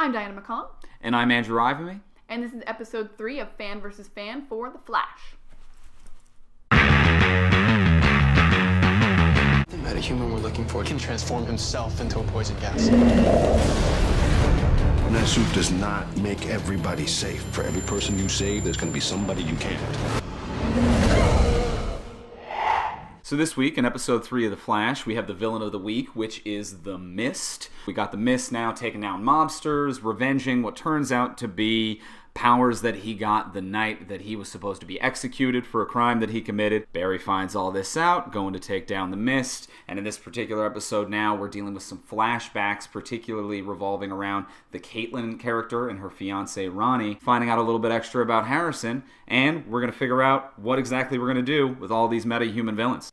I'm Diana McCallum. And I'm Andrew Ivamy. And this is episode 3 of Fan vs. Fan for The Flash. The metahuman we're looking for can transform himself into a poison gas. That suit does not make everybody safe. For every person you save, there's going to be somebody you can't. So this week, in episode 3 of The Flash, we have the villain of the week, which is the Mist. We got the Mist now taking down mobsters, revenging what turns out to be powers that he got the night that he was supposed to be executed for a crime that he committed. Barry finds all this out, going to take down the Mist, and in this particular episode now, we're dealing with some flashbacks, particularly revolving around the Caitlin character and her fiancé Ronnie, finding out a little bit extra about Harrison, and we're going to figure out what exactly we're going to do with all these meta-human villains.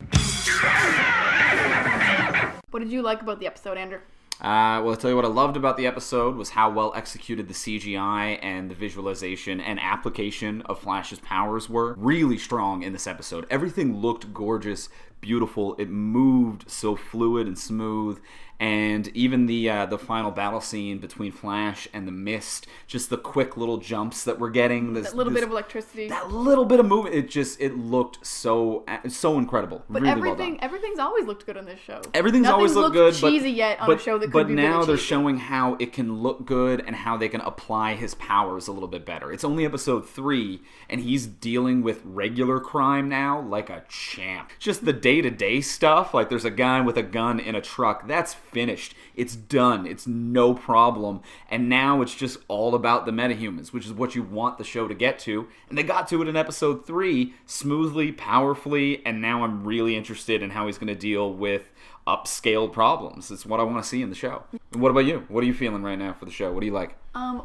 What did you like about the episode, Andrew? Well, I'll tell you what I loved about the episode was how well executed the CGI and the visualization and application of Flash's powers were. Really strong in this episode. Everything looked gorgeous, beautiful. It moved so fluid and smooth. And even the final battle scene between Flash and the Mist, just the quick little jumps that we're getting. That little bit of electricity. That little bit of movement. It looked so incredible. But really well done. Everything's always looked good on this show. Everything's always looked good. Cheesy yet on a show that could be really now they're cheesy. showing how it can look good and how they can apply his powers a little bit better. It's only episode 3, and he's dealing with regular crime now like a champ. Just the day-to-day stuff, like there's a guy with a gun in a truck, that's finished. It's done. It's no problem. And now it's just all about the metahumans, which is what you want the show to get to. And they got to it in episode 3 smoothly, powerfully, and now I'm really interested in how he's going to deal with upscaled problems. It's what I want to see in the show. And what about you? What are you feeling right now for the show? What do you like?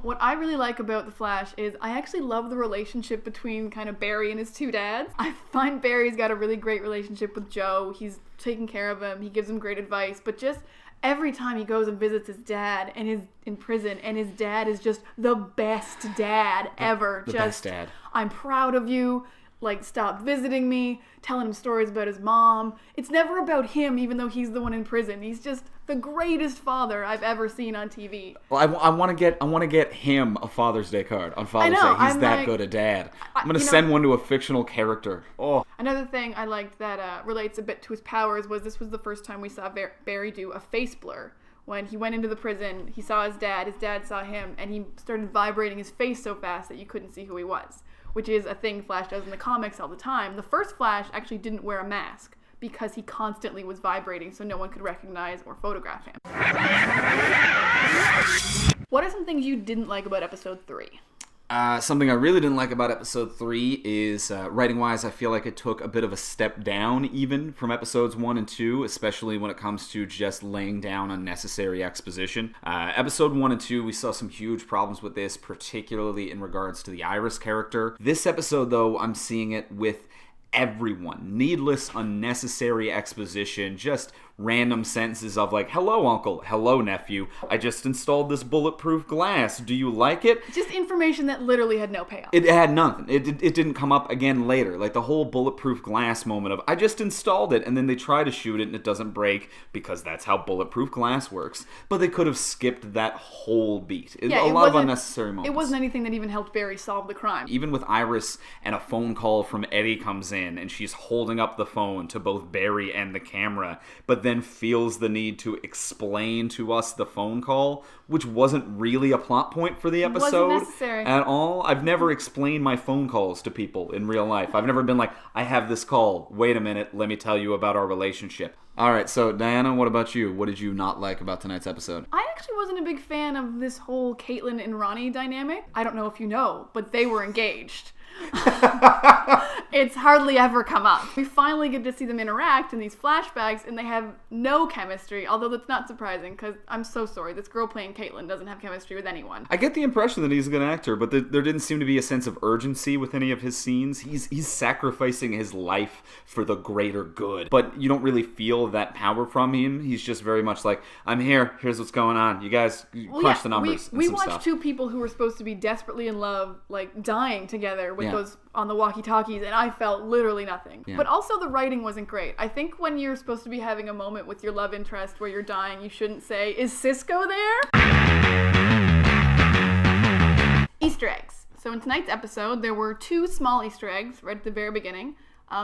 What I really like about The Flash is I actually love the relationship between kind of Barry and his two dads. I find Barry's got a really great relationship with Joe. He's taking care of him. He gives him great advice. But just every time he goes and visits his dad and is in prison, and his dad is just the best dad ever. The best dad. I'm proud of you. Like, stop visiting me, telling him stories about his mom. It's never about him, even though he's the one in prison. He's just the greatest father I've ever seen on TV. Well, I want to get him a Father's Day card on Father's Day. He's that good a dad. I'm going to send one to a fictional character. Oh. Another thing I liked that relates a bit to his powers was this was the first time we saw Barry do a face blur. When he went into the prison, he saw his dad saw him, and he started vibrating his face so fast that you couldn't see who he was, which is a thing Flash does in the comics all the time. The first Flash actually didn't wear a mask because he constantly was vibrating so no one could recognize or photograph him. What are some things you didn't like about episode 3? Something I really didn't like about episode 3 is, writing-wise, I feel like it took a bit of a step down even from episodes 1 and 2, especially when it comes to just laying down unnecessary exposition. Episode 1 and 2, we saw some huge problems with this, particularly in regards to the Iris character. This episode, though, I'm seeing it with everyone. Needless, unnecessary exposition, just random sentences of like, hello uncle, hello nephew, I just installed this bulletproof glass, do you like it? Just information that literally had no payoff. It had nothing. It didn't come up again later. Like the whole bulletproof glass moment of, I just installed it, and then they try to shoot it and it doesn't break because that's how bulletproof glass works. But they could have skipped that whole beat. A lot of unnecessary moments. It wasn't anything that even helped Barry solve the crime. Even with Iris and a phone call from Eddie comes in and she's holding up the phone to both Barry and the camera, but then feels the need to explain to us the phone call, which wasn't really a plot point for the episode. Wasn't necessary at all. I've never explained my phone calls to people in real life. I've never been like, I have this call. Wait a minute, let me tell you about our relationship. All right, so Diana, what about you? What did you not like about tonight's episode? I actually wasn't a big fan of this whole Caitlin and Ronnie dynamic. I don't know if you know, but they were engaged. It's hardly ever come up. We finally get to see them interact in these flashbacks, and they have no chemistry, although that's not surprising, because I'm so sorry, this girl playing Caitlin doesn't have chemistry with anyone. I get the impression that he's a good actor, but there didn't seem to be a sense of urgency with any of his scenes. He's sacrificing his life for the greater good, but you don't really feel that power from him. He's just very much like, I'm here, here's what's going on, you guys crunch the numbers. We watched two people who were supposed to be desperately in love, like dying together with those on the walkie-talkies, and I felt literally nothing. But also the writing wasn't great. I think when you're supposed to be having a moment with your love interest where you're dying, you shouldn't say, is Cisco there? Easter eggs. So in tonight's episode, there were 2 small Easter eggs right at the very beginning.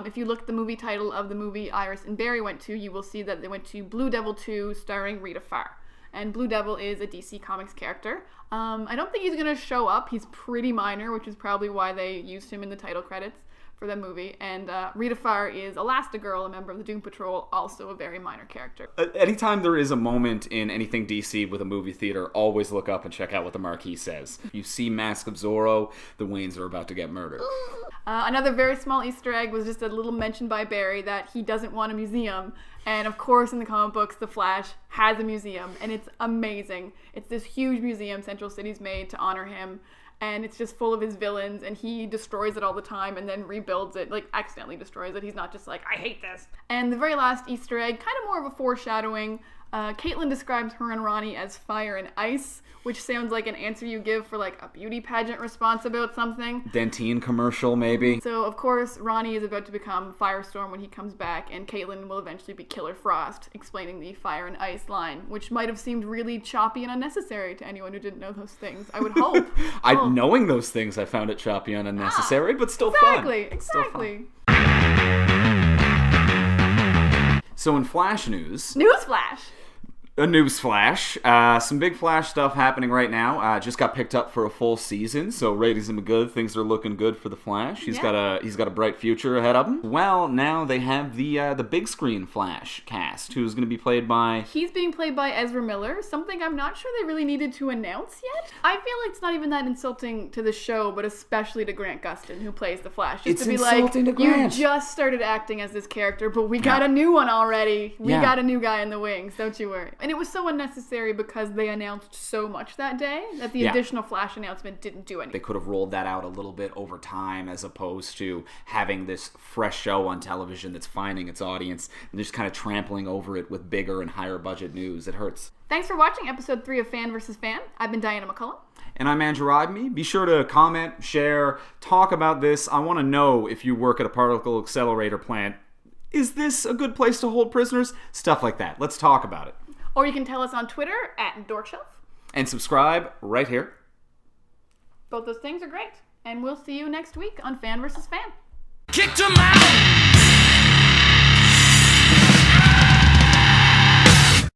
If you look at the movie title of the movie Iris and Barry went to, you will see that they went to Blue Devil 2 starring Rita Farr. And Blue Devil is a DC Comics character. I don't think he's going to show up. He's pretty minor, which is probably why they used him in the title credits for the movie. And Rita Farr is Elastigirl, a member of the Doom Patrol, also a very minor character. Anytime there is a moment in anything DC with a movie theater, always look up and check out what the marquee says. You see Mask of Zorro, the Waynes are about to get murdered. Another very small Easter egg was just a little mention by Barry that he doesn't want a museum. And of course, in the comic books, The Flash has a museum, and it's amazing. It's this huge museum Central City's made to honor him, and it's just full of his villains, and he destroys it all the time and then rebuilds it, like accidentally destroys it. He's not just like, I hate this. And the very last Easter egg, kind of more of a foreshadowing, Caitlin describes her and Ronnie as fire and ice, which sounds like an answer you give for like a beauty pageant response about something. Dentine commercial, maybe. So, of course, Ronnie is about to become Firestorm when he comes back, and Caitlin will eventually be Killer Frost, explaining the fire and ice line, which might have seemed really choppy and unnecessary to anyone who didn't know those things. I would hope. Knowing those things, I found it choppy and unnecessary, but still exactly, fun. Exactly. So in Flash news... Newsflash! A news flash. Some big Flash stuff happening right now. Just got picked up for a full season, so ratings have been good. Things are looking good for the Flash. He's got a bright future ahead of him. Well, now they have the big screen Flash cast, who's going to be played by... He's being played by Ezra Miller, something I'm not sure they really needed to announce yet. I feel like it's not even that insulting to the show, but especially to Grant Gustin, who plays the Flash. Just It's to be insulting like, to Grant. You just started acting as this character, but we got a new one already. We got a new guy in the wings, don't you worry. And it was so unnecessary because they announced so much that day that the additional Flash announcement didn't do anything. They could have rolled that out a little bit over time as opposed to having this fresh show on television that's finding its audience and just kind of trampling over it with bigger and higher budget news. It hurts. Thanks for watching episode 3 of Fan vs. Fan. I've been Diana McCallum. And I'm Andrew Rodney. Be sure to comment, share, talk about this. I want to know if you work at a particle accelerator plant. Is this a good place to hold prisoners? Stuff like that. Let's talk about it. Or you can tell us on Twitter at Dorkshelf. And subscribe right here. Both those things are great. And we'll see you next week on Fan vs. Fan. Kicked him out.